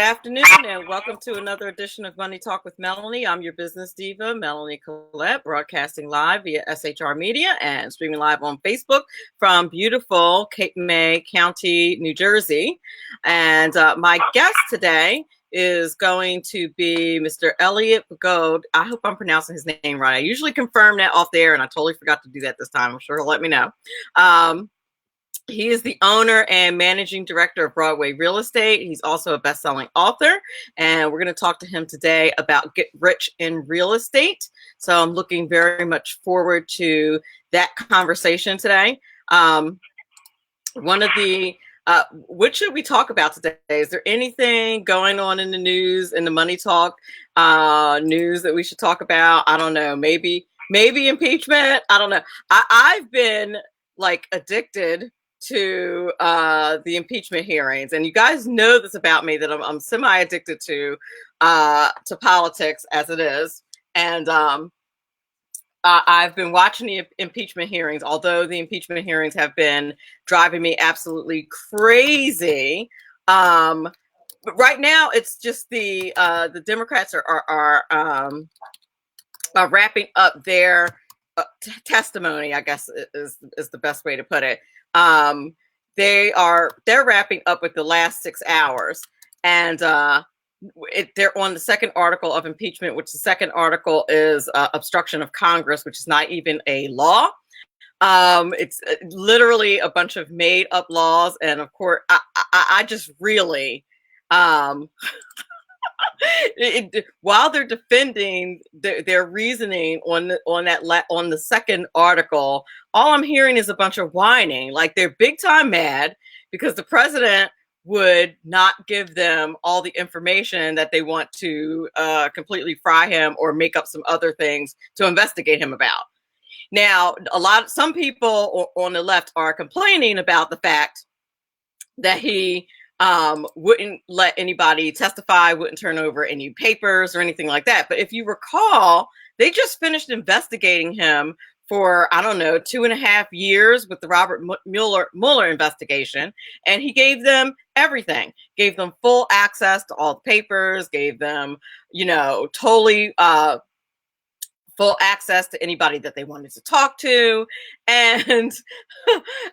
afternoon, and welcome to another edition of Money Talk with Melanie. I'm your business diva, Melanie Collette, broadcasting live via SHR Media and streaming live on Facebook from beautiful Cape May County, New Jersey. And my guest today is going to be Mr. Elliot Bogod. I hope I'm pronouncing his name right. I usually confirm that off the air, and I totally forgot to do that this time. I'm sure he'll let me know. He is the owner and managing director of Broadway Real Estate. He's also a best-selling author, and we're going to talk to him today about get rich in real estate. So I'm looking very much forward to that conversation today. What should we talk about today? Is there anything going on in the news, in the Money Talk news that we should talk about? I don't know. Maybe impeachment. I don't know. I've been like addicted to the impeachment hearings, and you guys know this about me, that I'm semi-addicted to politics as it is. And I've been watching the impeachment hearings, although the impeachment hearings have been driving me absolutely crazy. But right now, it's just the Democrats are wrapping up their testimony, I guess is the best way to put it. They're wrapping up with the last 6 hours, and they're on the second article of impeachment, which the second article is obstruction of Congress, which is not even a law. It's literally a bunch of made up laws, and of course, I just really. While they're defending their reasoning on the second article, all I'm hearing is a bunch of whining. Like, they're big time mad because the president would not give them all the information that they want to completely fry him or make up some other things to investigate him about. Now, some people on the left are complaining about the fact that he wouldn't let anybody testify, wouldn't turn over any papers or anything like that. But if you recall, they just finished investigating him for, I don't know, 2.5 years with the Robert Mueller investigation. And he gave them everything, gave them full access to all the papers, gave them, totally full access to anybody that they wanted to talk to. And,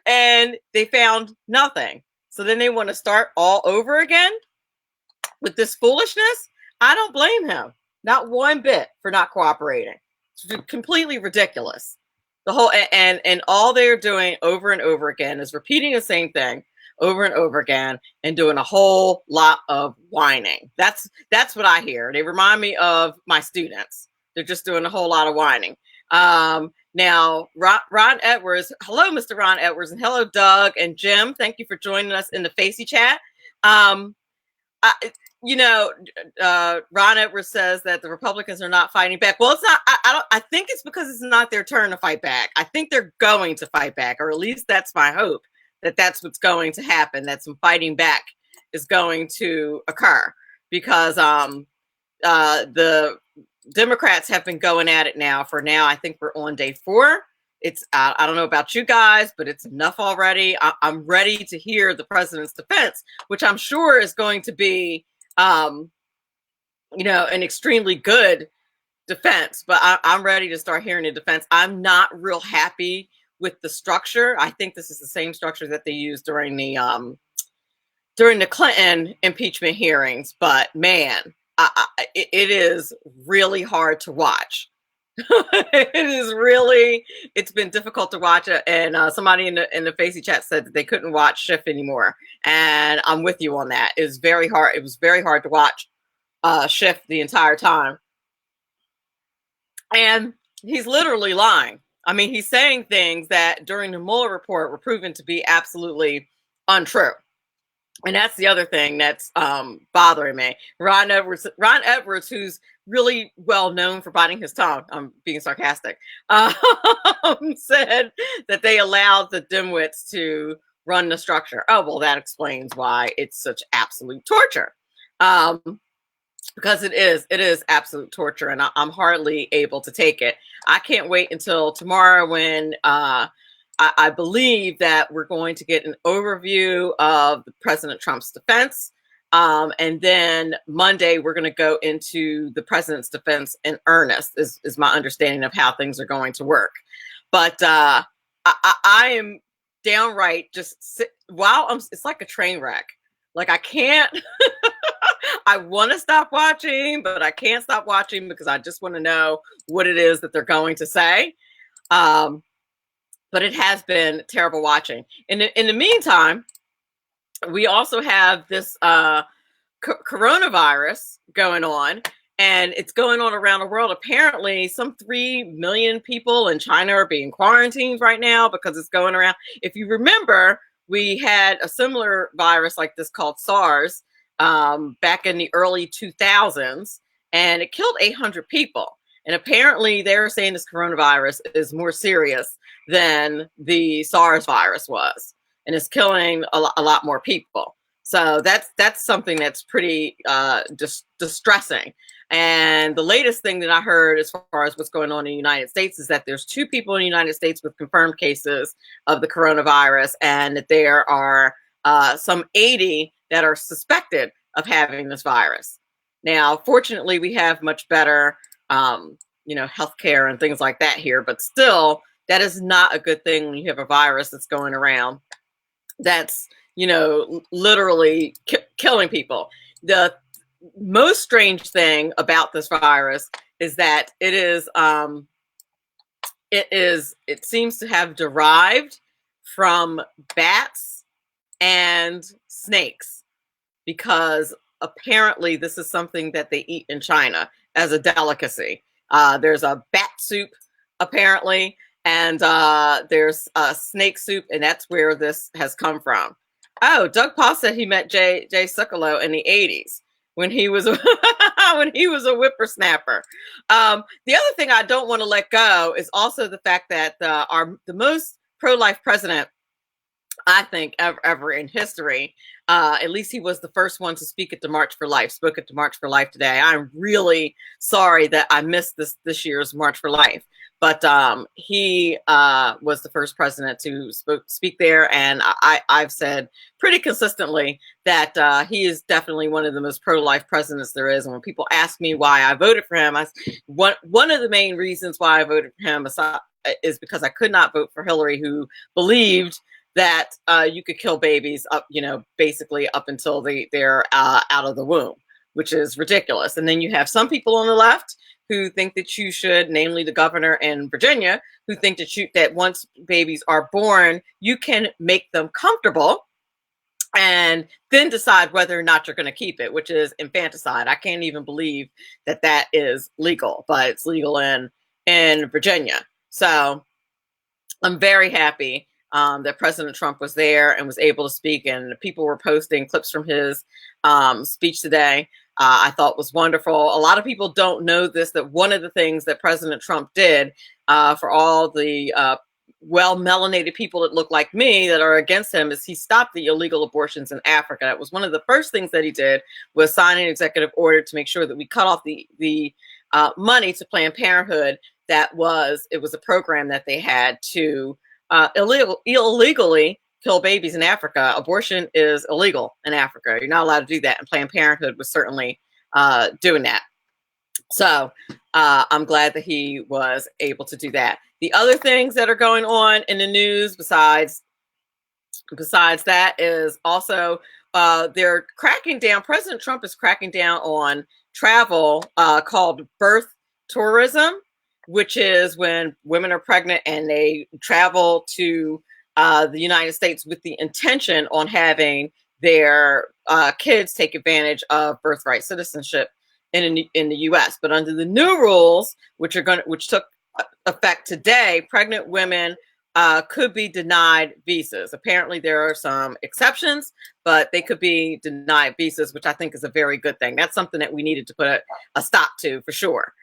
and they found nothing. So then they want to start all over again with this foolishness. I don't blame him, not one bit, for not cooperating. It's completely ridiculous. The whole and all they're doing over and over again is repeating the same thing over and over again and doing a whole lot of whining. That's what I hear. They remind me of my students. They're just doing a whole lot of whining. Now, Ron Edwards, hello, Mr. Ron Edwards, and hello, Doug and Jim. Thank you for joining us in the Facey chat. Ron Edwards says that the Republicans are not fighting back. Well, it's not. I think it's because it's not their turn to fight back. I think they're going to fight back, or at least that's my hope, that that's what's going to happen, that some fighting back is going to occur, because the Democrats have been going at it now. I think we're on day 4. It's I don't know about you guys, but it's enough already. I'm ready to hear the president's defense, which I'm sure is going to be, an extremely good defense. But I'm ready to start hearing the defense. I'm not real happy with the structure. I think this is the same structure that they used during the Clinton impeachment hearings. But man, it is really hard to watch. It's been difficult to watch it. And somebody in the Facey chat said that they couldn't watch Schiff anymore. And I'm with you on that. It was very hard. It was very hard to watch Schiff the entire time. And he's literally lying. I mean, he's saying things that during the Mueller report were proven to be absolutely untrue. And that's the other thing that's bothering me. Ron Edwards, who's really well known for biting his tongue, I'm being sarcastic, said that they allowed the dimwits to run the structure. Oh, well, that explains why it's such absolute torture. Because it is absolute torture, and I'm hardly able to take it. I can't wait until tomorrow when I believe that we're going to get an overview of President Trump's defense. And then Monday, we're going to go into the president's defense in earnest, is my understanding of how things are going to work. But I am downright just it's like a train wreck. Like I can't, I want to stop watching, but I can't stop watching because I just want to know what it is that they're going to say. But it has been terrible watching. In the meantime, we also have this coronavirus going on, and it's going on around the world. Apparently, some 3 million people in China are being quarantined right now because it's going around. If you remember, we had a similar virus like this called SARS back in the early 2000s, and it killed 800 people. And apparently, they're saying this coronavirus is more serious than the SARS virus was, and it's killing a lot more people. So that's something that's pretty distressing. And the latest thing that I heard as far as what's going on in the United States is that there's 2 people in the United States with confirmed cases of the coronavirus, and that there are some 80 that are suspected of having this virus. Now, fortunately, we have much better, healthcare and things like that here, but still, that is not a good thing when you have a virus that's going around that's, literally killing people. The most strange thing about this virus is that it seems to have derived from bats and snakes, because apparently this is something that they eat in China as a delicacy. There's a bat soup, apparently, and there's a snake soup, and that's where this has come from. Oh, Doug Paul said he met Jay Sekulow in the 80s when he was when he was a whippersnapper. The other thing I don't want to let go is also the fact that the most pro-life president, I think, ever in history, at least he was the first one to speak at the March for Life, spoke at the March for Life today. I'm really sorry that I missed this year's March for Life. But he was the first president to speak there. And I've said pretty consistently that he is definitely one of the most pro-life presidents there is. And when people ask me why I voted for him, one of the main reasons why I voted for him is because I could not vote for Hillary, who believed that you could kill babies up, basically up until they're out of the womb, which is ridiculous. And then you have some people on the left who think that you should, namely the governor in Virginia, who think that once babies are born, you can make them comfortable and then decide whether or not you're going to keep it, which is infanticide. I can't even believe that is legal, but it's legal in Virginia. So I'm very happy that President Trump was there and was able to speak, and people were posting clips from his speech today. I thought was wonderful. A lot of people don't know this, that one of the things that President Trump did for all the well-melanated people that look like me that are against him is he stopped the illegal abortions in Africa. That was one of the first things that he did, was sign an executive order to make sure that we cut off the money to Planned Parenthood. It was a program that they had to illegally kill babies in Africa. Abortion is illegal in Africa. You're not allowed to do that. And Planned Parenthood was certainly doing that. So I'm glad that he was able to do that. The other things that are going on in the news besides that is also they're cracking down. President Trump is cracking down on travel called birth tourism, which is when women are pregnant and they travel to the United States with the intention on having their kids take advantage of birthright citizenship in the U.S. But under the new rules, which took effect today, pregnant women could be denied visas. Apparently, there are some exceptions, but they could be denied visas, which I think is a very good thing. That's something that we needed to put a stop to for sure.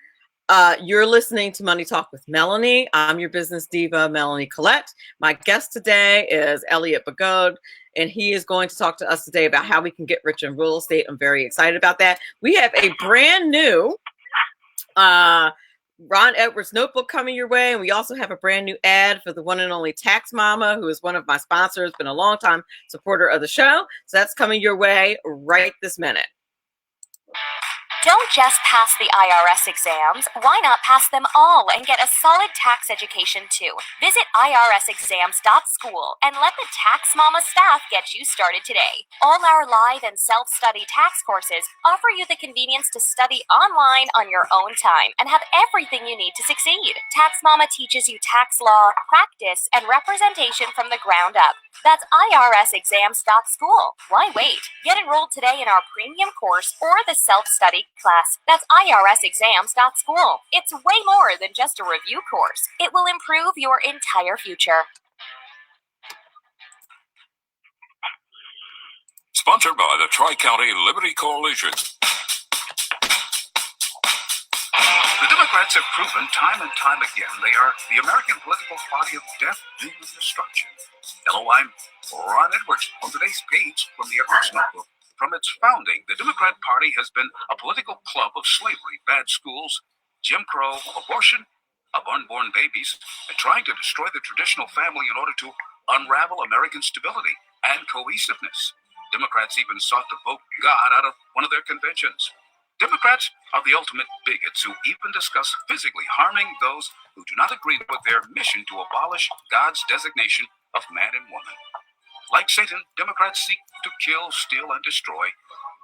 You're listening to Money Talk with Melanie. I'm your business diva, Melanie Collette. My guest today is Elliot Bogod, and he is going to talk to us today about how we can get rich in real estate. I'm very excited about that. We have a brand new Ron Edwards notebook coming your way. And we also have a brand new ad for the one and only Tax Mama, who is one of my sponsors, been a long time supporter of the show. So that's coming your way right this minute. Don't just pass the IRS exams. Why not pass them all and get a solid tax education too? Visit irsexams.school and let the Tax Mama staff get you started today. All our live and self-study tax courses offer you the convenience to study online on your own time and have everything you need to succeed. Tax Mama teaches you tax law, practice, and representation from the ground up. That's irsexams.school. Why wait? Get enrolled today in our premium course or the self-study class. That's irsexams.school. It's way more than just a review course. It will improve your entire future. Sponsored by the Tri-County Liberty Coalition. The Democrats have proven time and time again they are the American political party of death, doom, and destruction. Hello, I'm Ron Edwards. On today's page from the Edwards Notebook, from its founding, the Democrat Party has been a political club of slavery, bad schools, Jim Crow, abortion, of unborn babies, and trying to destroy the traditional family in order to unravel American stability and cohesiveness. Democrats even sought to vote God out of one of their conventions. Democrats are the ultimate bigots who even discuss physically harming those who do not agree with their mission to abolish God's designation of man and woman. Like Satan, Democrats seek to kill, steal, and destroy.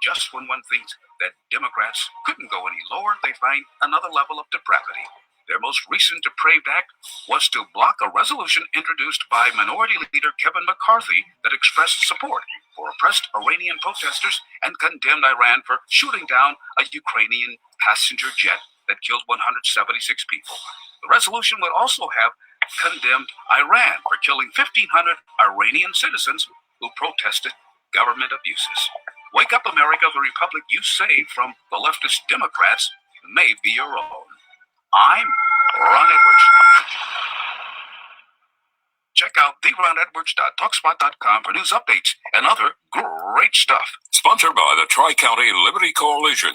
Just when one thinks that Democrats couldn't go any lower, they find another level of depravity. Their most recent depraved act was to block a resolution introduced by Minority Leader Kevin McCarthy that expressed support for oppressed Iranian protesters and condemned Iran for shooting down a Ukrainian passenger jet that killed 176 people. The resolution would also have condemned Iran for killing 1,500 Iranian citizens who protested government abuses. Wake up, America, the republic you saved from the leftist Democrats may be your own. I'm Ron Edwards. Check out theronedwards.talkspot.com for news updates and other great stuff. Sponsored by the Tri-County Liberty Coalition.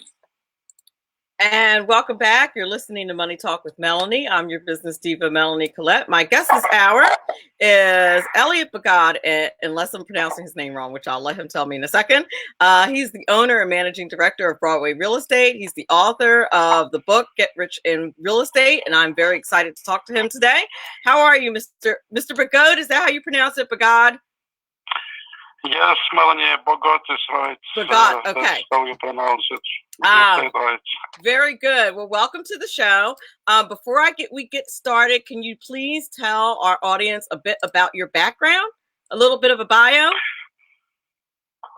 And welcome back. You're listening to Money Talk with Melanie. I'm your business diva, Melanie Collette. My guest this hour is Elliot Bogod, unless I'm pronouncing his name wrong, which I'll let him tell me in a second. He's the owner and managing director of Broadway Real Estate. He's the author of the book, Get Rich in Real Estate, and I'm very excited to talk to him today. How are you, Mr. Bogod? Is that how you pronounce it, Bogod? Yes, Melanie, Bogod is right. Bogod, okay. That's how you pronounce it. Right. Very good. Well, welcome to the show. Before we get started, can you please tell our audience a bit about your background? A little bit of a bio?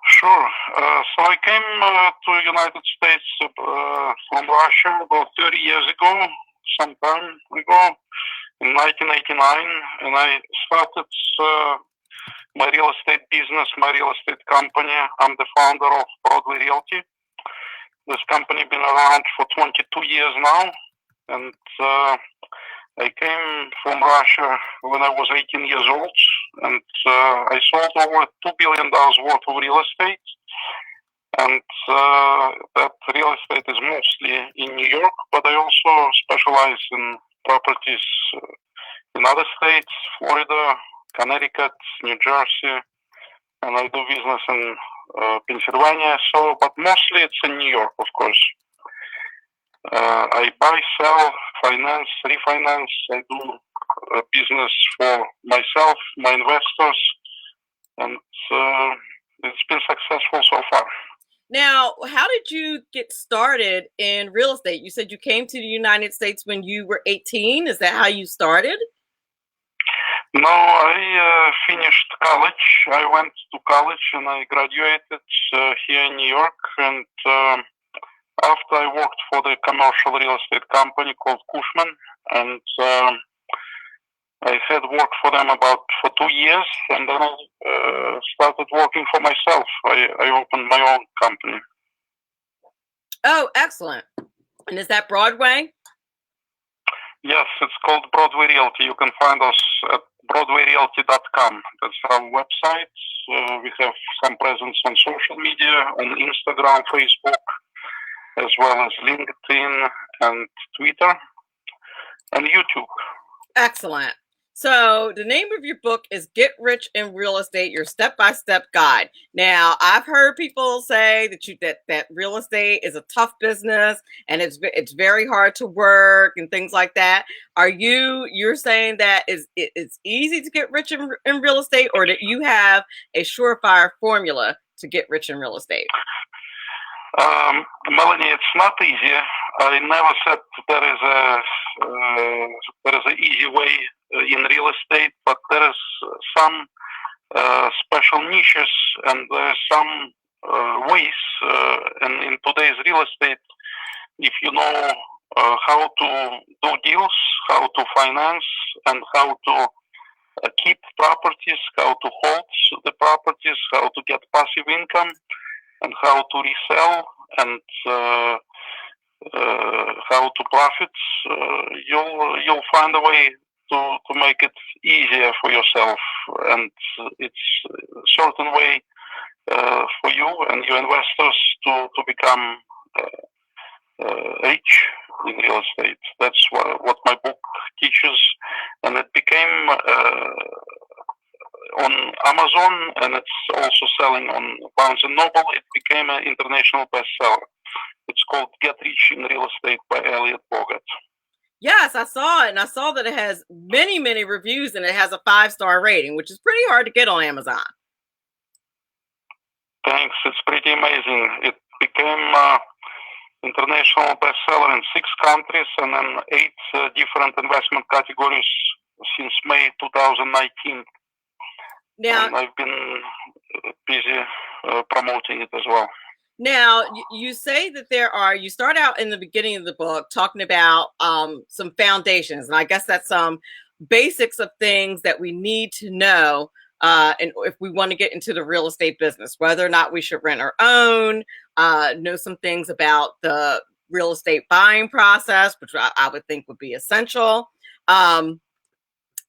Sure. So I came to the United States from Russia about 30 years ago, some time ago, in 1989, and I started my real estate business, my real estate company. I'm the founder of Broadway Realty. This company been around for 22 years now, and I came from Russia when I was 18 years old, and I sold over $2 billion worth of real estate, and that real estate is mostly in New York, but I also specialize in properties in other states, Florida, Connecticut, New Jersey, and I do business in Pennsylvania, but mostly it's in New York, of course. I buy, sell, finance, refinance. I do business for myself, my investors, and it's been successful so far. Now, how did you get started in real estate? You said you came to the United States when you were 18. Is that how you started? No, I finished college. I went to college and I graduated here in New York. And after I worked for the commercial real estate company called Cushman, and I had worked for them for 2 years, and then I started working for myself. I opened my own company. Oh, excellent. And is that Broadway? Yes, it's called Broadway Realty. You can find us at BroadwayRealty.com. That's our website. We have some presence on social media, on Instagram, Facebook, as well as LinkedIn and Twitter. and YouTube. Excellent. So the name of your book is Get Rich in Real Estate, Your Step-by-Step Guide. Now, I've heard people say that real estate is a tough business and it's very hard to work and things like that. You're saying that it's easy to get rich in real estate, or that you have a surefire formula to get rich in real estate? Melanie, it's not easy. I never said there is an easy way in real estate, but there is some special niches and some ways in today's real estate. If you know how to do deals, how to finance, and how to keep properties, how to hold the properties, how to get passive income, and how to resell, and how to profit, you'll find a way to make it easier for yourself, and it's a certain way for you and your investors to become rich in real estate. That's what my book teaches, and it became on Amazon, and it's also selling on Barnes & Noble. It became an international bestseller. It's called Get Rich in Real Estate by Elliot Bogod. Yes, I saw it, and I saw that it has many, many reviews, and it has a 5-star rating, which is pretty hard to get on Amazon. Thanks. It's pretty amazing. It became international bestseller in 6 countries and in 8 different investment categories since May 2019. Now, and I've been busy promoting it as well. Now, you say that you start out in the beginning of the book talking about some foundations, and I guess that's some basics of things that we need to know and if we want to get into the real estate business, whether or not we should rent or own, know some things about the real estate buying process, which I would think would be essential.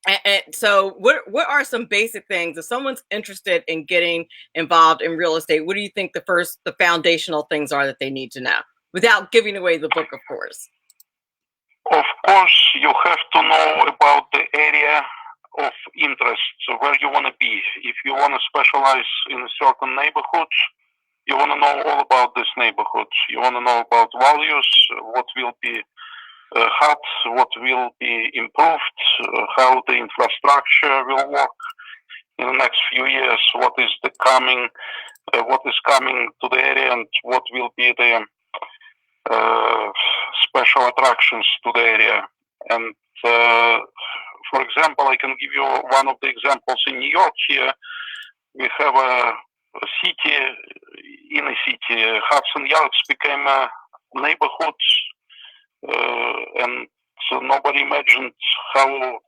And so what are some basic things if someone's interested in getting involved in real estate? What do you think the foundational things are that they need to know, without giving away the book, of course? Of course, you have to know about the area of interest, so where you want to be. If you want to specialize in a certain neighborhood, you want to know all about this neighborhood. You want to know about values, what will be hot, what will be improved, how the infrastructure will work in the next few years, what is coming to the area, and what will be the special attractions to the area. And for example, I can give you one of the examples in New York. Here we have a city, in a city, Hudson Yards became a neighborhood, and so nobody imagined how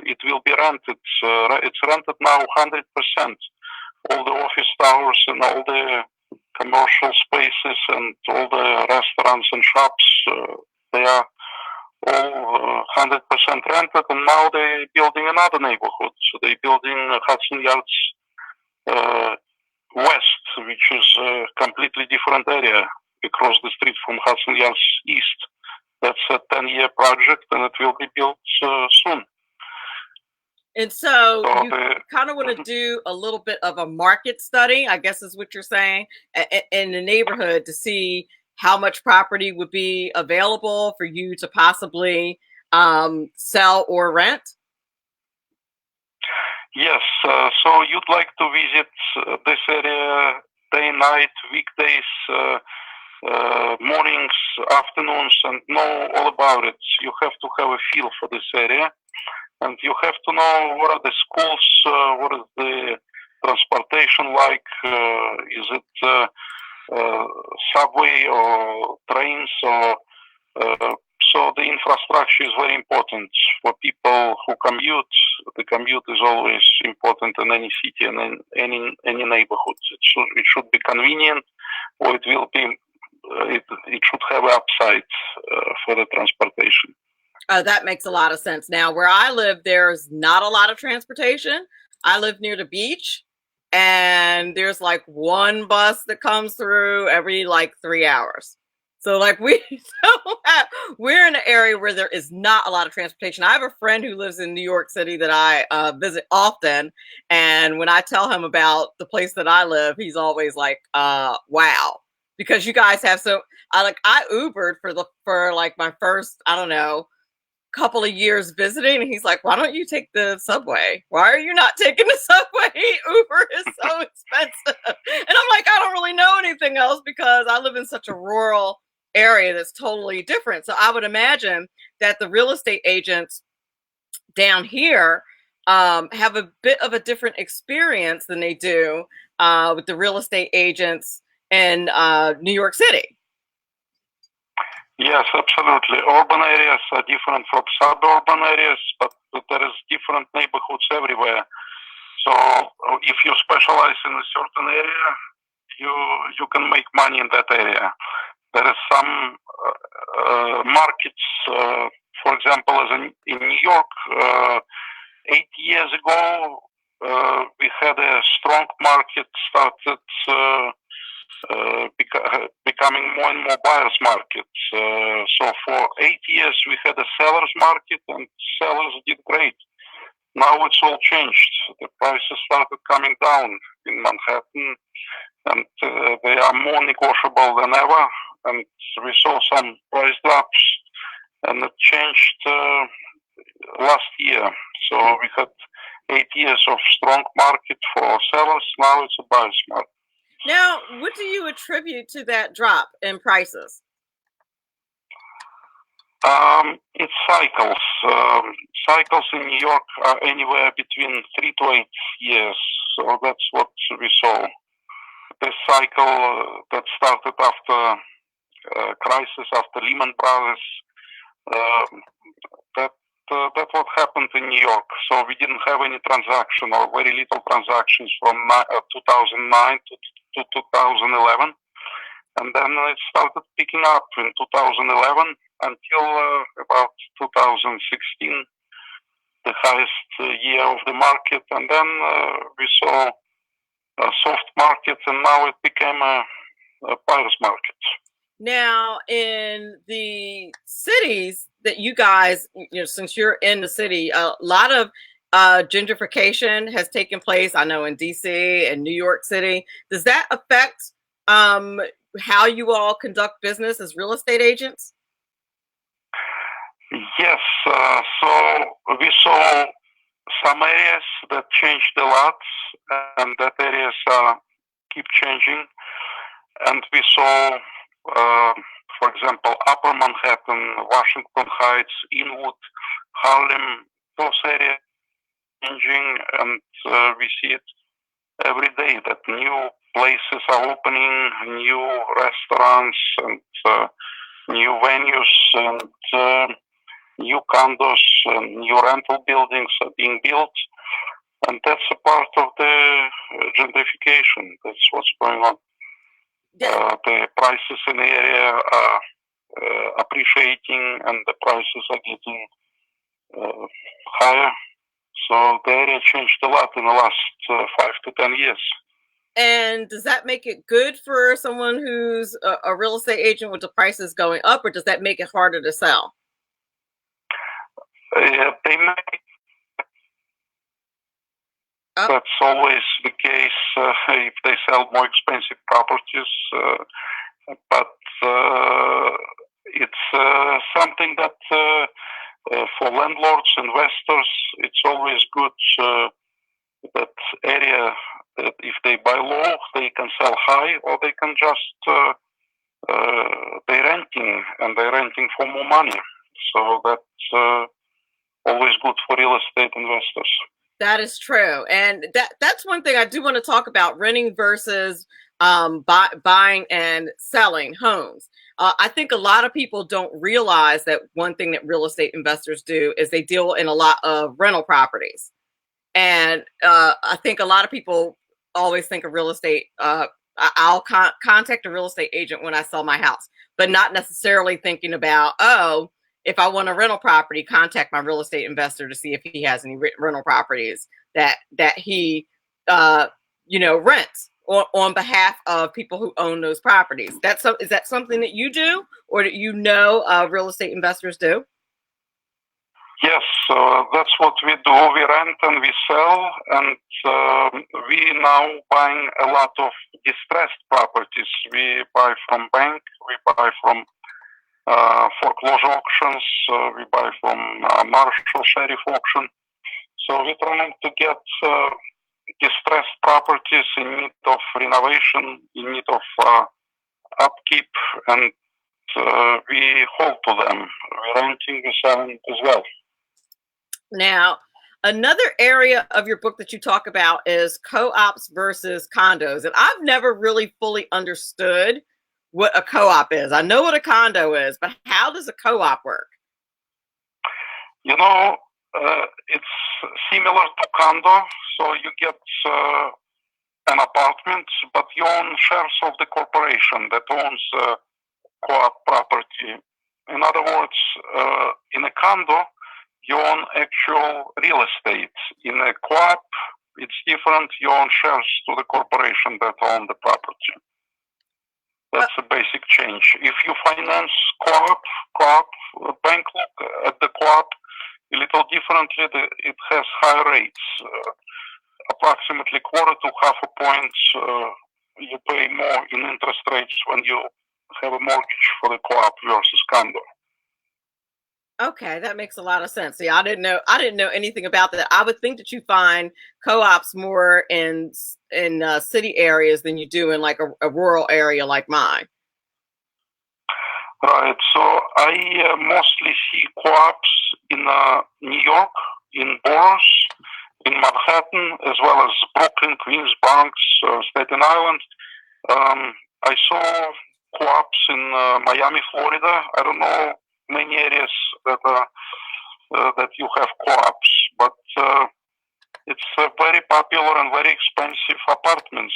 it will be rented. It's rented now 100%. All the office towers and all the commercial spaces and all the restaurants and shops, they are all 100% rented, and now they're building another neighborhood. So they're building Hudson Yards West, which is a completely different area across the street from Hudson Yards East. That's a 10-year project, and it will be built soon. And so you kind of want to do a little bit of a market study, I guess is what you're saying, in the neighborhood to see how much property would be available for you to possibly sell or rent? Yes. So you'd like to visit this area day, night, weekdays, mornings, afternoons, and know all about it. You have to have a feel for this area, and you have to know what are the schools, what is the transportation like, is it subway or trains, or so the infrastructure is very important for people who commute. The commute is always important in any city and in any neighborhood. It should be convenient, or it will be. It should have upside for the transportation. That makes a lot of sense. Now, where I live, there's not a lot of transportation. I live near the beach, and there's like one bus that comes through every like 3 hours. So like we're in an area where there is not a lot of transportation. I have a friend who lives in New York City that I visit often, and when I tell him about the place that I live, he's always like, "Wow," because you guys have so. I Ubered for like my first, I don't know, couple of years visiting, and he's like, "Why don't you take the subway? Why are you not taking the subway? Uber is so expensive." And I'm like, I don't really know anything else because I live in such a rural area that's totally different. So I would imagine that the real estate agents down here have a bit of a different experience than they do with the real estate agents in New York City. Yes, absolutely. Urban areas are different from suburban areas, but there is different neighborhoods everywhere. So if you specialize in a certain area, you can make money in that area. There is some markets, for example, as in New York, 8 years ago, we had a strong market started becoming more and more buyers market. So for 8 years we had a sellers market, and sellers did great. Now it's all changed. The prices started coming down in Manhattan, and they are more negotiable than ever. And we saw some price drops, and it changed last year. So we had 8 years of strong market for sellers. Now it's a buyers market. Now, what do you attribute to that drop in prices? It's cycles. Cycles in New York are anywhere between 3 to 8 years. So that's what we saw. The cycle that started after crisis, after Lehman Brothers, that's what happened in New York. So we didn't have any transaction or very little transactions from 2009 to 2011. And then it started picking up in 2011 until about 2016, the highest year of the market. And then we saw a soft market, and now it became a buyer's market. Now, in the cities that you guys, since you're in the city, a lot of gentrification has taken place. I know in DC and New York City. Does that affect how you all conduct business as real estate agents? Yes. So we saw some areas that changed a lot, and that areas keep changing. And we saw, for example, Upper Manhattan, Washington Heights, Inwood, Harlem, those areas changing, and we see it every day that new places are opening, new restaurants and new venues and new condos and new rental buildings are being built. And that's a part of the gentrification. That's what's going on. The prices in the area are appreciating, and the prices are getting higher. So the area changed a lot in the last 5 to 10 years. And does that make it good for someone who's a real estate agent with the prices going up, or does that make it harder to sell? They make That's always the case if they sell more expensive properties, but it's something that for landlords, investors, it's always good that area that if they buy low, they can sell high, or they can just they're renting for more money. So that's always good for real estate investors. That is true. And that's one thing I do want to talk about, renting versus buying and selling homes. I think a lot of people don't realize that one thing that real estate investors do is they deal in a lot of rental properties. And I think a lot of people always think of real estate. I'll contact a real estate agent when I sell my house, but not necessarily thinking about, oh, if I want a rental property, contact my real estate investor to see if he has any rental properties that he rents. on behalf of people who own those properties. Is that something that you do, or that real estate investors do? Yes, that's what we do. We rent and we sell, and we now buying a lot of distressed properties. We buy from bank, we buy from foreclosure auctions, we buy from Marshall Sheriff auction. So we're trying to get distressed properties in need of renovation, in need of upkeep, and we hold to them. We're renting, we're selling as well. Now, another area of your book that you talk about is co-ops versus condos. And I've never really fully understood what a co-op is. I know what a condo is, but how does a co-op work? You know, it's similar to condo. So you get an apartment, but you own shares of the corporation that owns co-op property. In other words, in a condo, you own actual real estate. In a co-op, it's different. You own shares to the corporation that own the property. That's a basic change. If you finance co-op, bank look at the co-op a little differently. It has high rates, approximately quarter to half a point. You pay more in interest rates when you have a mortgage for the co-op versus condo. Okay, that makes a lot of sense. See, I didn't know anything about that. I would think that you find co-ops more in city areas than you do in like a rural area like mine. Right. So I mostly see co-ops in New York, in boroughs, in Manhattan, as well as Brooklyn, Queens, Bronx, Staten Island. I saw co-ops in Miami, Florida. I don't know many areas that you have co-ops, but it's very popular and very expensive apartments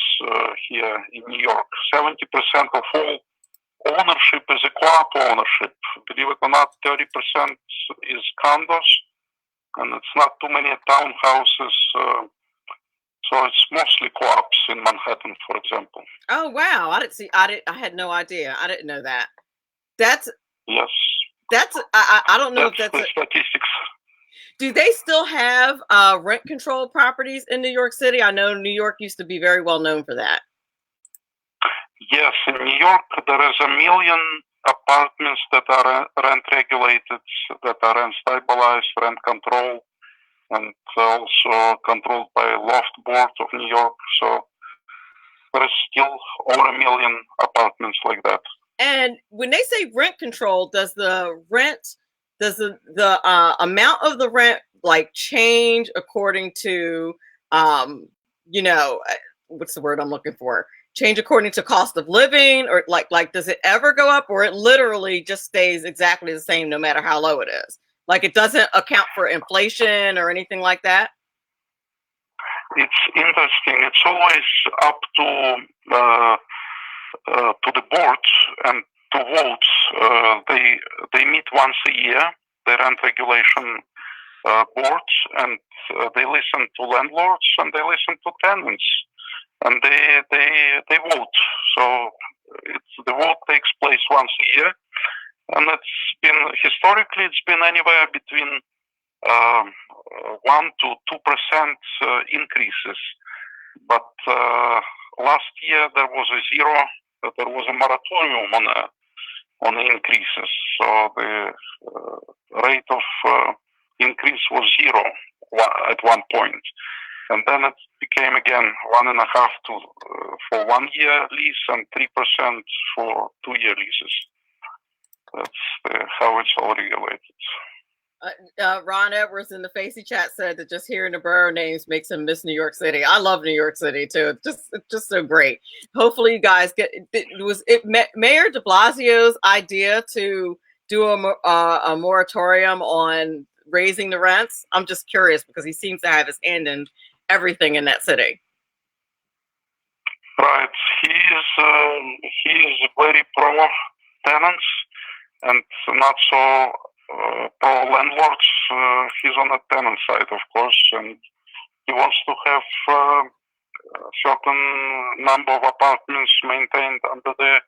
here in New York. 70% of all ownership is a co-op ownership. Believe it or not, 30% is condos, and it's not too many townhouses. So it's mostly co-ops in Manhattan, for example. Oh wow! I had no idea. I didn't know that. Yes. I don't know if that's the statistics. Do they still have rent control properties in New York City? I know New York used to be very well known for that. Yes, in New York there is 1 million apartments that are rent regulated, that are rent stabilized, rent controlled, and also controlled by Loft Board of New York. So there is still over 1 million apartments like that. And when they say rent control, does the amount of the rent like change according to what's the word I'm looking for? Change according to cost of living, or like does it ever go up, or it literally just stays exactly the same no matter how low it is? Like it doesn't account for inflation or anything like that? It's interesting. It's always up to the board and to vote. They meet once a year, the rent regulation boards, and they listen to landlords and they listen to tenants, and they vote. So the vote takes place once a year, and historically it's been anywhere between 1 to 2% increases. But last year there was a moratorium on the increases. So the rate of increase was 0 at one point, and then it became again 1.5 for 1 year lease and 3% for 2 year leases. That's how it's all regulated. Ron Edwards in the Facey chat said that just hearing the borough names makes him miss New York City. I love New York City too. It's just so great. Hopefully you guys get it. Was it Mayor de Blasio's idea to do a moratorium on raising the rents? I'm just curious because he seems to have his hand in everything in that city. Right. He is very pro tenants and not so pro landlords. He's on the tenant side, of course, and he wants to have certain number of apartments maintained under the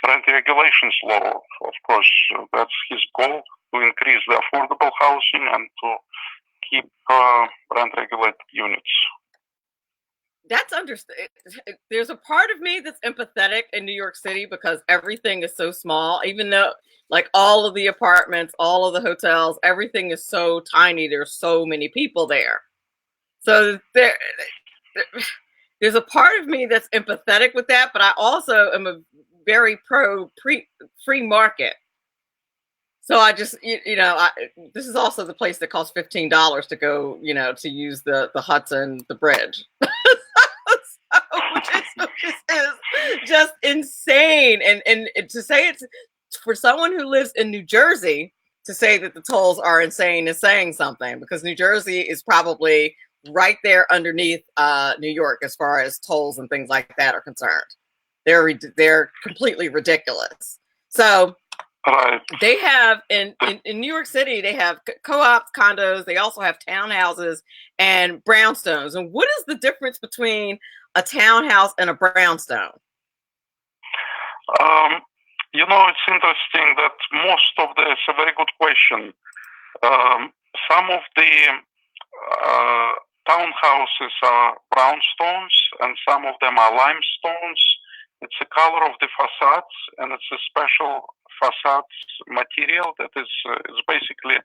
rent regulations law. Of course, that's his goal, to increase the affordable housing and to keep rent regulated units. That's understood. There's a part of me that's empathetic in New York City because everything is so small, even though like all of the apartments, all of the hotels, everything is so tiny. There's so many people there. So there's a part of me that's empathetic with that, but I also am a very pro free market. So I just, this is also the place that costs $15 to go, to use the Hudson, the bridge. Which is just insane. And to say it's for someone who lives in New Jersey to say that the tolls are insane is saying something, because New Jersey is probably right there underneath New York as far as tolls and things like that are concerned. They're completely ridiculous. So they have in New York City, they have co-ops, condos. They also have townhouses and brownstones. And what is the difference between a townhouse and a brownstone? It's interesting that it's a very good question. Some of the townhouses are brownstones and some of them are limestones. It's the color of the facades, and it's a special facade material that is basically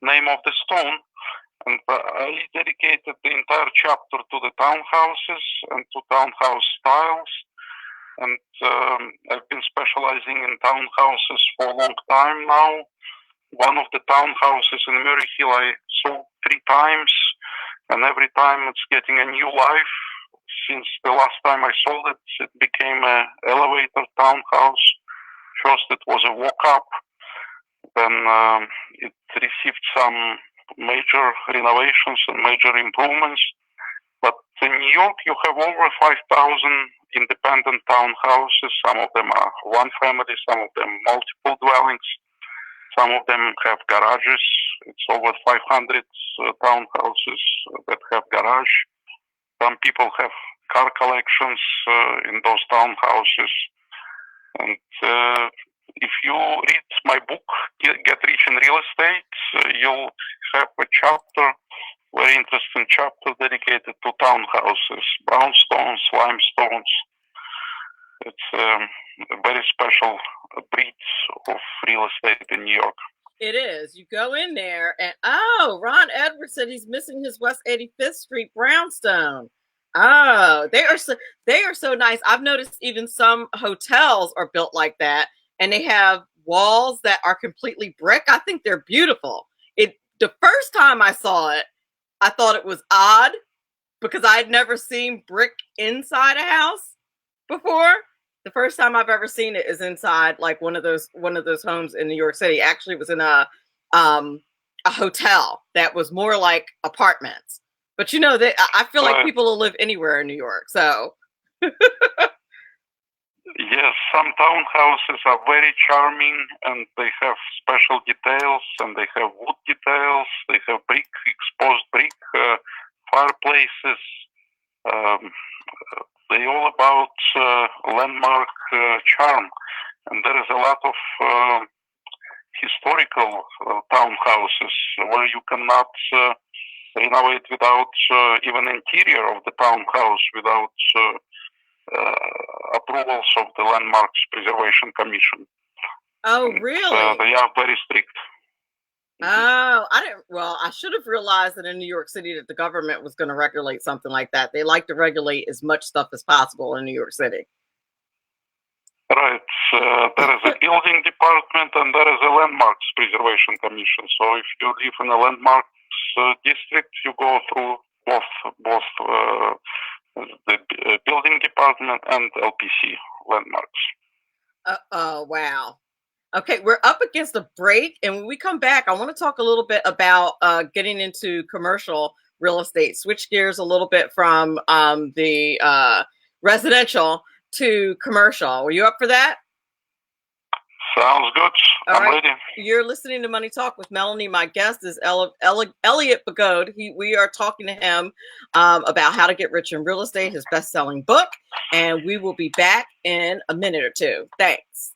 name of the stone. And I dedicated the entire chapter to the townhouses and to townhouse styles. And I've been specializing in townhouses for a long time now. One of the townhouses in Murray Hill I sold 3 times, and every time it's getting a new life. Since the last time I sold it, it became an elevator townhouse. First it was a walk-up, then it received some major renovations and major improvements. But in New York, you have over 5,000 independent townhouses. Some of them are one family, some of them multiple dwellings. Some of them have garages. It's over 500 townhouses that have garage. Some people have car collections in those townhouses. And if you read my book, Get Rich in Real Estate, you'll have a chapter, very interesting chapter dedicated to townhouses, brownstones, limestones. It's a very special breed of real estate in New York. It is. You go in there and, Ron Edwards said he's missing his West 85th Street brownstone. Oh, they are so nice. I've noticed even some hotels are built like that, and they have walls that are completely brick. I think they're beautiful. The first time I saw it, I thought it was odd because I had never seen brick inside a house before. The first time I've ever seen it is inside like one of those homes in New York City. Actually, it was in a hotel that was more like apartments. But I feel like people will live anywhere in New York. So yes, some townhouses are very charming, and they have special details, and they have wood details. They have exposed brick fireplaces. They're all about landmark charm, and there is a lot of historical townhouses where you cannot renovate without even interior of the townhouse without approvals of the Landmarks Preservation Commission. Oh, really? They are very strict. Oh, I should have realized that in New York City that the government was going to regulate something like that. They like to regulate as much stuff as possible in New York City. Right. There is a building department and there is a Landmarks Preservation Commission. So if you live in a Landmarks district, you go through both the building department and LPC Landmarks. Oh, wow. Okay, we're up against a break, and when we come back, I want to talk a little bit about getting into commercial real estate. Switch gears a little bit from the residential to commercial. Were you up for that? Sounds good. All I'm right. ready. You're listening to Money Talk with Melanie. My guest is Elliot Bogod. We are talking to him about how to get rich in real estate, his best-selling book, and we will be back in a minute or two. Thanks.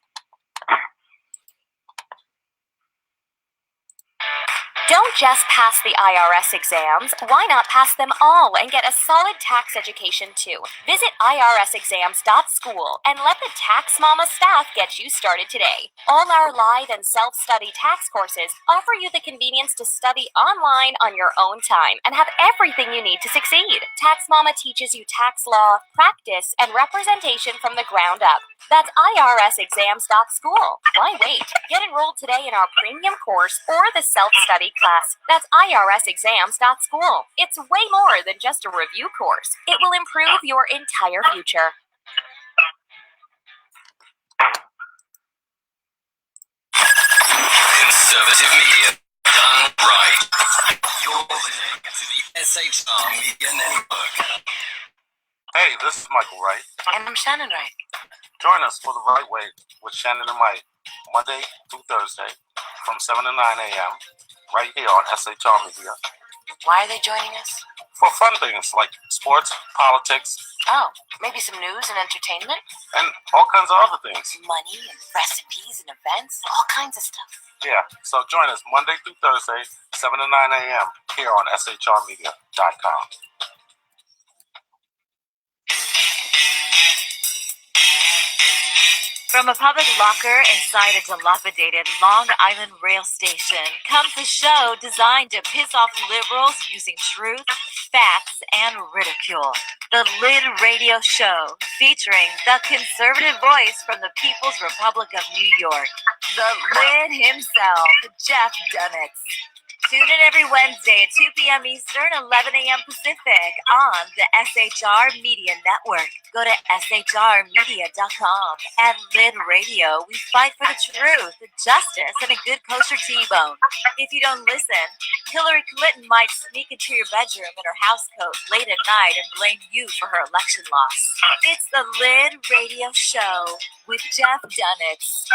Don't just pass the IRS exams. Why not pass them all and get a solid tax education too? Visit irsexams.school and let the Tax Mama staff get you started today. All our live and self-study tax courses offer you the convenience to study online on your own time and have everything you need to succeed. Tax Mama teaches you tax law, practice, and representation from the ground up. That's irsexams.school. Why wait? Get enrolled today in our premium course or the self-study class. That's irsexams.school. It's way more than just a review course. It will improve your entire future. Conservative media done right. You're listening to the SHR Media Network. Hey, this is Michael Wright. And I'm Shannon Wright. Join us for The Right Way with Shannon and Mike, Monday through Thursday from 7 to 9 a.m. right here on SHR Media. Why are they joining us? For fun things like sports, politics, Oh, maybe some news and entertainment? and all kinds of other things. Money and recipes and events? All kinds of stuff. Yeah, so join us Monday through Thursday, 7 to 9 a.m. here on shrmedia.com. From a public locker inside a dilapidated Long Island rail station comes a show designed to piss off liberals using truth, facts, and ridicule. The Lid Radio Show, featuring the conservative voice from the People's Republic of New York, the Lid himself, Jeff Dunitz. Tune in every Wednesday at 2 p.m. Eastern, 11 a.m. Pacific on the SHR Media Network. Go to shrmedia.com. At Lid Radio, we fight for the truth, justice, and a good kosher T-bone. If you don't listen, Hillary Clinton might sneak into your bedroom in her housecoat late at night and blame you for her election loss. It's the Lid Radio Show with Jeff Dunitz.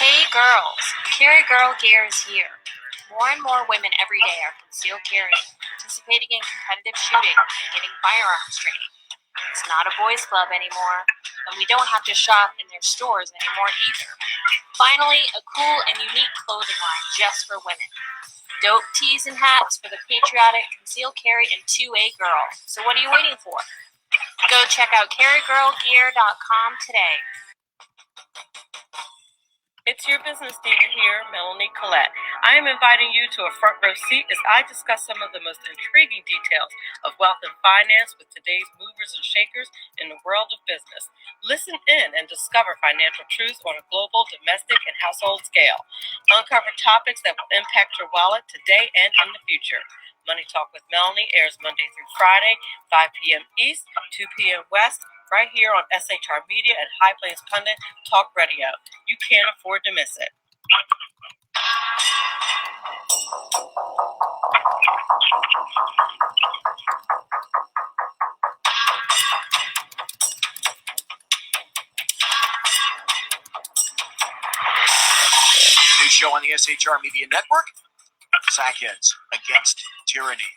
Hey girls, Carry Girl Gear is here. More and more women every day are concealed carrying, participating in competitive shooting, and getting firearms training. It's not a boys' club anymore, and we don't have to shop in their stores anymore either. Finally, a cool and unique clothing line just for women. Dope tees and hats for the patriotic, concealed carry, and 2A girl. So what are you waiting for? Go check out carrygirlgear.com today. It's your business leader here, Melanie Collette. I am inviting you to a front row seat as I discuss some of the most intriguing details of wealth and finance with today's movers and shakers in the world of business. Listen in and discover financial truths on a global, domestic, and household scale. Uncover topics that will impact your wallet today and in the future. Money Talk with Melanie airs Monday through Friday, 5 p.m. East, 2 p.m. West, right here on SHR Media and High Plains Pundit Talk Radio. You can't afford to miss it. New show on the SHR Media Network, Sackheads Against Tyranny.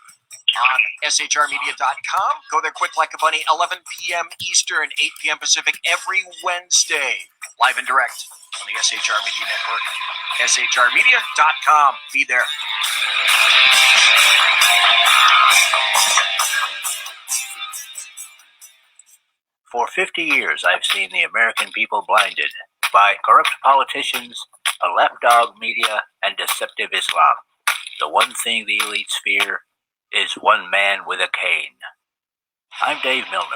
On shrmedia.com. Go there quick like a bunny, 11 p.m. Eastern, 8 p.m. Pacific every Wednesday. Live and direct on the SHR Media Network. shrmedia.com. Be there. For 50 years, I've seen the American people blinded by corrupt politicians, a lapdog media, and deceptive Islam. The one thing the elites fear is one man with a cane. I'm Dave Milner.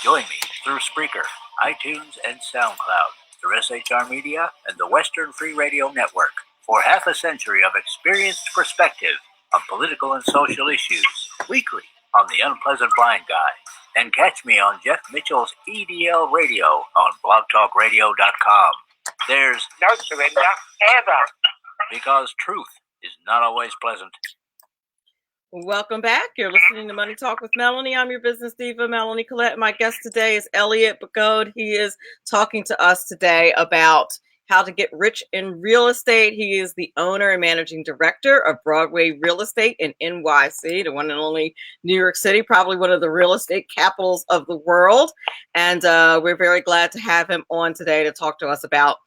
Join me through Spreaker, iTunes, and SoundCloud, through SHR Media and the Western Free Radio Network, for half a century of experienced perspective on political and social issues, weekly on The Unpleasant Blind Guy. And catch me on Jeff Mitchell's EDL Radio on blogtalkradio.com. There's No surrender, ever. because truth is not always pleasant. Welcome back. You're listening to Money Talk with Melanie. I'm your business diva, Melanie Collette. My guest today is Elliot Bogod. He is talking to us today about how to get rich in real estate. He is the owner and managing director of Broadway Real Estate in NYC, the one and only New York City, probably one of the real estate capitals of the world. And we're very glad to have him on today to talk to us about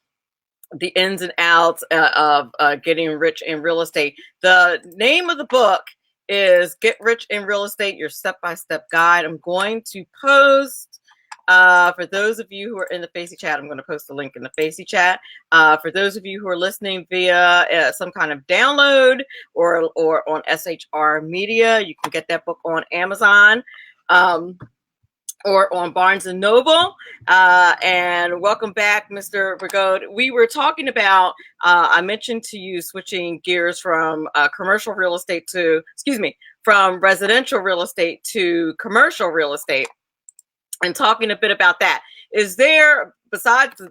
the ins and outs of getting rich in real estate. The name of the book is Get Rich in Real Estate, Your Step-by-Step Guide. I'm going to post, for those of you who are in the Facey chat, I'm going to post the link in the Facey chat. For those of you who are listening via some kind of download or on SHR Media, you can get that book on Amazon. Or on Barnes & Noble. And welcome back, Mr. Bogod. We were talking about, I mentioned to you switching gears from commercial real estate to, from residential real estate to commercial real estate, and talking a bit about that. Is there, besides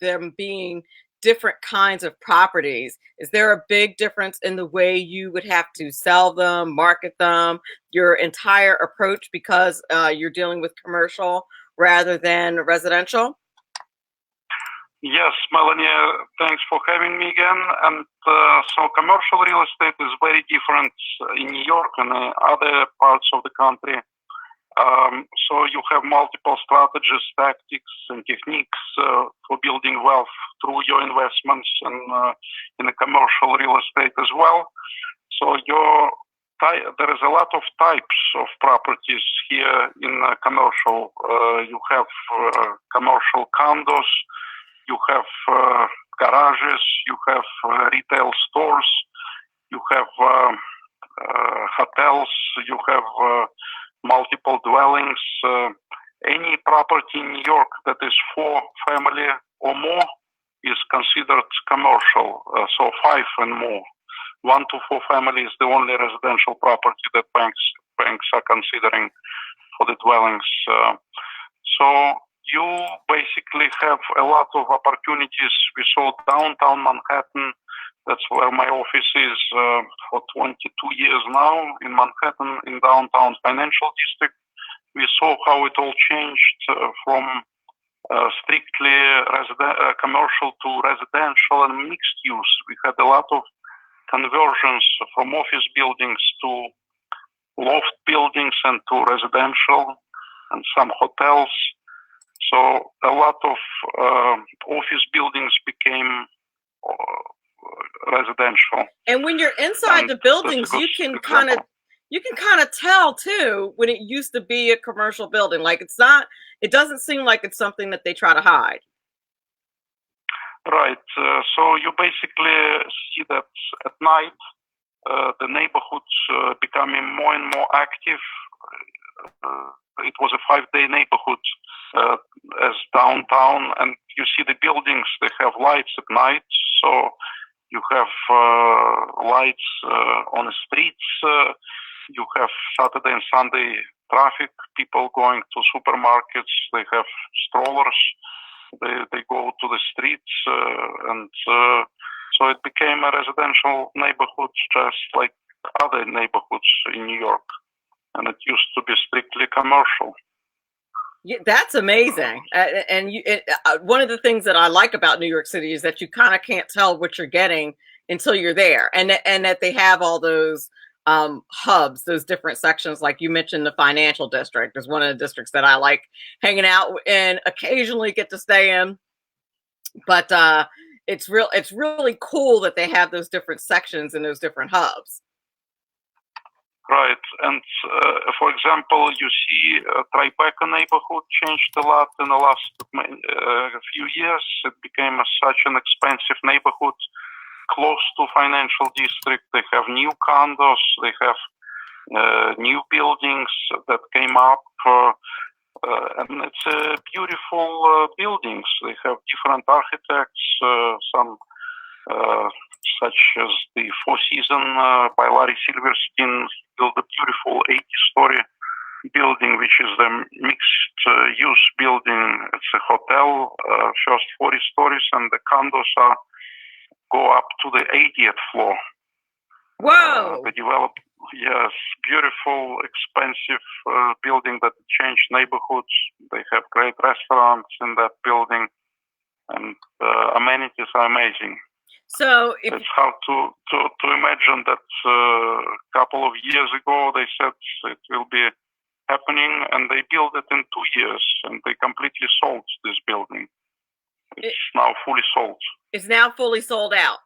them being different kinds of properties, is there a big difference in the way you would have to sell them, market them, your entire approach, because you're dealing with commercial rather than residential? Yes, Melanie, thanks for having me again. And so commercial real estate is very different in New York and other parts of the country. So you have multiple strategies, tactics, and techniques for building wealth through your investments and in the commercial real estate as well. So there is a lot of types of properties here in commercial. You have commercial condos, you have garages, you have retail stores, you have hotels, you have multiple dwellings. Any property in New York that is 4 family or more is considered commercial. So 5 and more. 1 to 4 family is the only residential property that banks are considering for the dwellings. So you basically have a lot of opportunities. We saw downtown Manhattan. That's where my office is for 22 years now in Manhattan, in downtown financial district. We saw how it all changed from strictly commercial to residential and mixed use. We had a lot of conversions from office buildings to loft buildings and to residential and some hotels. So a lot of office buildings became residential. And when you're inside the buildings, you can kind of tell too when it used to be a commercial building. Like it doesn't seem like it's something that they try to hide. Right. So you basically see that at night, the neighborhoods becoming more and more active. It was a 5-day neighborhood as downtown, and you see the buildings, they have lights at night. So you have lights on the streets. You have Saturday and Sunday traffic, people going to supermarkets. They have strollers. They go to the streets. And so it became a residential neighborhood just like other neighborhoods in New York. And it used to be strictly commercial. Yeah, that's amazing. And one of the things that I like about New York City is that you kind of can't tell what you're getting until you're there, and that they have all those hubs, those different sections. Like you mentioned, the financial district is one of the districts that I like hanging out and occasionally get to stay in. But it's really cool that they have those different sections and those different hubs. Right, and for example, you see Tribeca neighborhood changed a lot in the last few years. It became such an expensive neighborhood, close to financial district. They have new condos, they have new buildings that came up, and it's beautiful buildings. They have different architects, some such as the Four Seasons by Larry Silverstein. He built a beautiful 80-story building, which is a mixed-use building. It's a hotel, first 40 stories, and the condos go up to the 80th floor. Whoa! Yes, beautiful, expensive building that changed neighborhoods. They have great restaurants in that building, and amenities are amazing. So if It's hard to imagine that a couple of years ago they said it will be happening, and they built it in 2 years, and they completely sold this building. It's now fully sold. It's now fully sold out.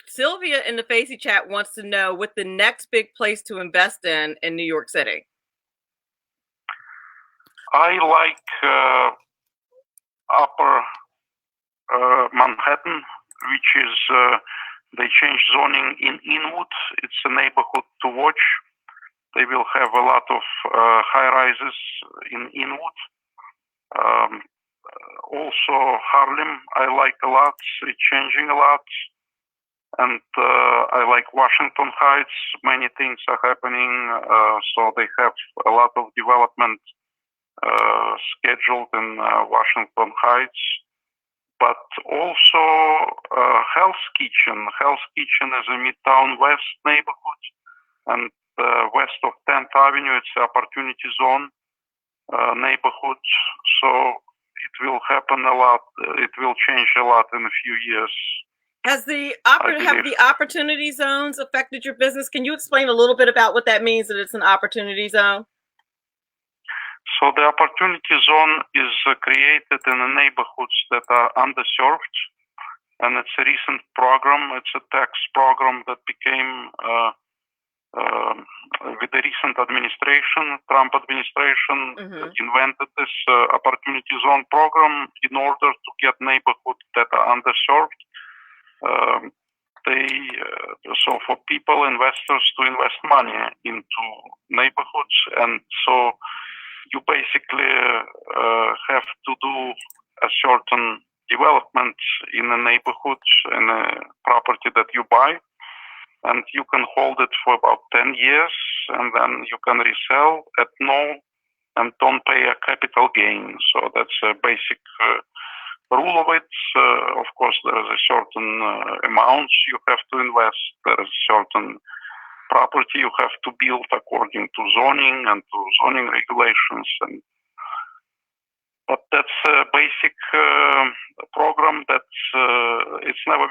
Sylvia in the Facey chat wants to know what the next big place to invest in New York City. I like Upper Manhattan, which is they changed zoning in Inwood. It's a neighborhood to watch. They will have a lot of high rises in Inwood. Also Harlem, I like a lot. It's changing a lot. And I like Washington Heights. Many things are happening. So they have a lot of development scheduled in Washington Heights. But also Hell's Kitchen. Hell's Kitchen is a Midtown West neighborhood. And west of 10th Avenue, it's the Opportunity Zone neighborhood. So it will happen a lot. It will change a lot in a few years. Have the opportunity zones affected your business? Can you explain a little bit about what that means, that it's an opportunity zone? So the opportunity zone is created in the neighborhoods that are underserved, and it's a recent program. It's a tax program that became with the recent administration, Trump administration, invented this opportunity zone program in order to get neighborhoods that are underserved. So for people, investors, to invest money into neighborhoods, and so you basically have to do a certain development in a neighborhood, in a property that you buy, and you can hold it for about 10 years, and then you can resell at no and don't pay a capital gain. So that's a basic rule of it. Of course, there is a certain amounts you have to invest. There is certain property you have to build according to zoning and to zoning regulations. But that's a basic program that it's never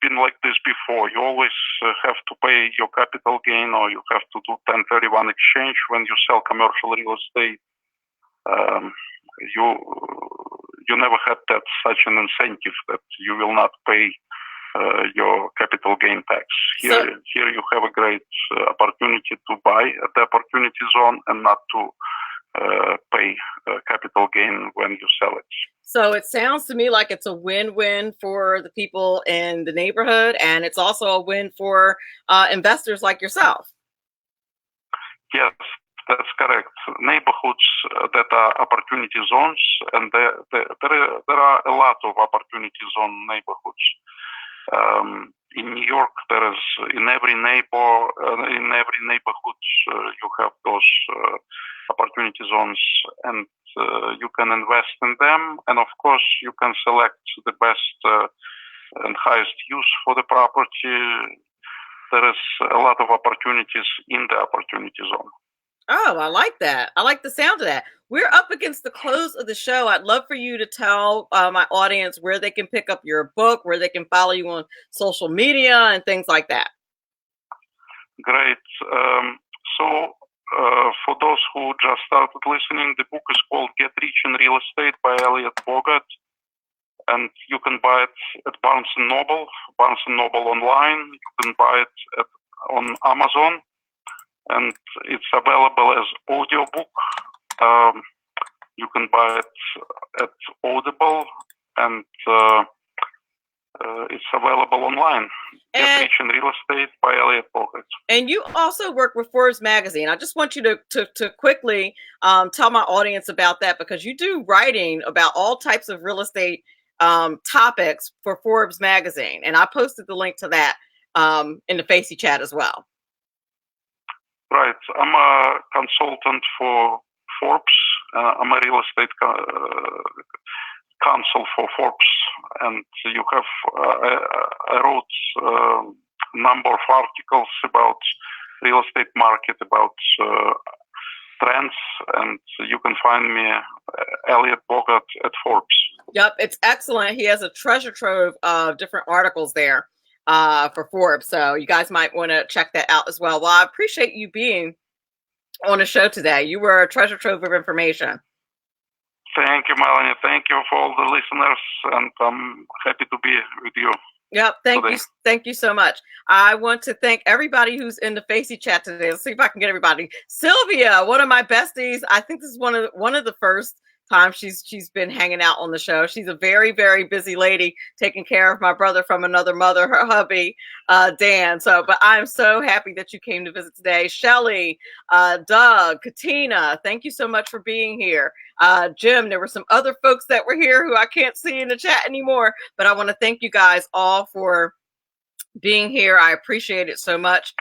been like this before. You always have to pay your capital gain, or you have to do 1031 exchange when you sell commercial real estate. You never had that such an incentive that you will not pay your capital gain tax. Here you have a great opportunity to buy at the opportunity zone and not to pay capital gain when you sell it. So it sounds to me like it's a win-win for the people in the neighborhood, and it's also a win for investors like yourself. Yes, that's correct. Neighborhoods that are opportunity zones, and there are a lot of opportunity zone neighborhoods. In New York, there is in every neighborhood you have those opportunity zones, and you can invest in them. And of course, you can select the best and highest use for the property. There is a lot of opportunities in the opportunity zone. Oh, I like that. I like the sound of that. We're up against the close of the show. I'd love for you to tell my audience where they can pick up your book, where they can follow you on social media and things like that. Great. For those who just started listening, the book is called Get Rich in Real Estate by Elliot Bogod. And you can buy it at Barnes & Noble online. You can buy it on Amazon. And it's available as audiobook. You can buy it at Audible, and it's available online. Get Rich in Real Estate by Elliot Bogod. And you also work with Forbes magazine. I just want you to quickly tell my audience about that, because you do writing about all types of real estate topics for Forbes magazine, and I posted the link to that in the Facey chat as well. Right. I'm a consultant for Forbes. I'm a real estate counsel for Forbes. And you have, I wrote number of articles about real estate market, about trends, and you can find me Elliot Bogod at Forbes. Yep, it's excellent. He has a treasure trove of different articles there for Forbes, so you guys might want to check that out as well. Well, I appreciate you being on the show today. You were a treasure trove of information. Thank you, Melanie. Thank you for all the listeners, and I'm happy to be with you. Yep, thank you so much. I want to thank everybody who's in the Facey chat today. Let's see if I can get everybody. Sylvia, one of my besties. I think this is one of the first times she's been hanging out on the show. She's a very, very busy lady taking care of my brother from another mother, her hubby, Dan. But I'm so happy that you came to visit today. Shelly, Doug, Katina, thank you so much for being here. Jim, there were some other folks that were here who I can't see in the chat anymore, but I want to thank you guys all for being here. I appreciate it so much.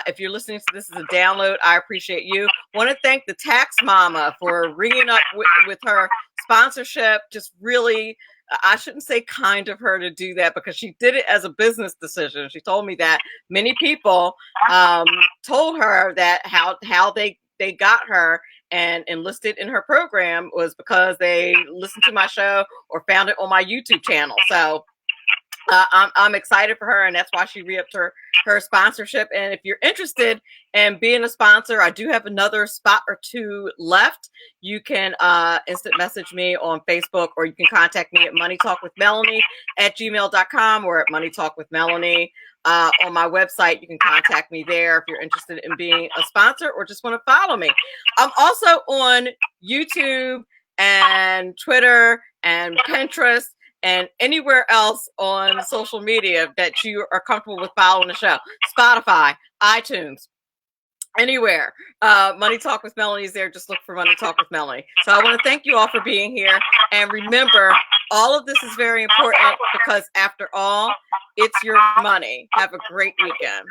If you're listening to this as a download, I appreciate you. Want to thank the Tax Mama for ringing up with her sponsorship. Just really, I shouldn't say kind of her to do that, because she did it as a business decision. She told me that many people told her that how they got her and enlisted in her program was because they listened to my show or found it on my YouTube channel. So I'm excited for her, and that's why she re-upped her sponsorship. And if you're interested in being a sponsor, I do have another spot or two left. You can instant message me on Facebook, or you can contact me at moneytalkwithmelanie@gmail.com or at moneytalkwithmelanie on my website. You can contact me there if you're interested in being a sponsor or just want to follow me. I'm also on YouTube and Twitter and Pinterest and anywhere else on social media that you are comfortable with following the show. Spotify, iTunes, anywhere. Money Talk with Melanie is there. Just look for Money Talk with Melanie. So I want to thank you all for being here. And remember, all of this is very important, because after all, it's your money. Have a great weekend.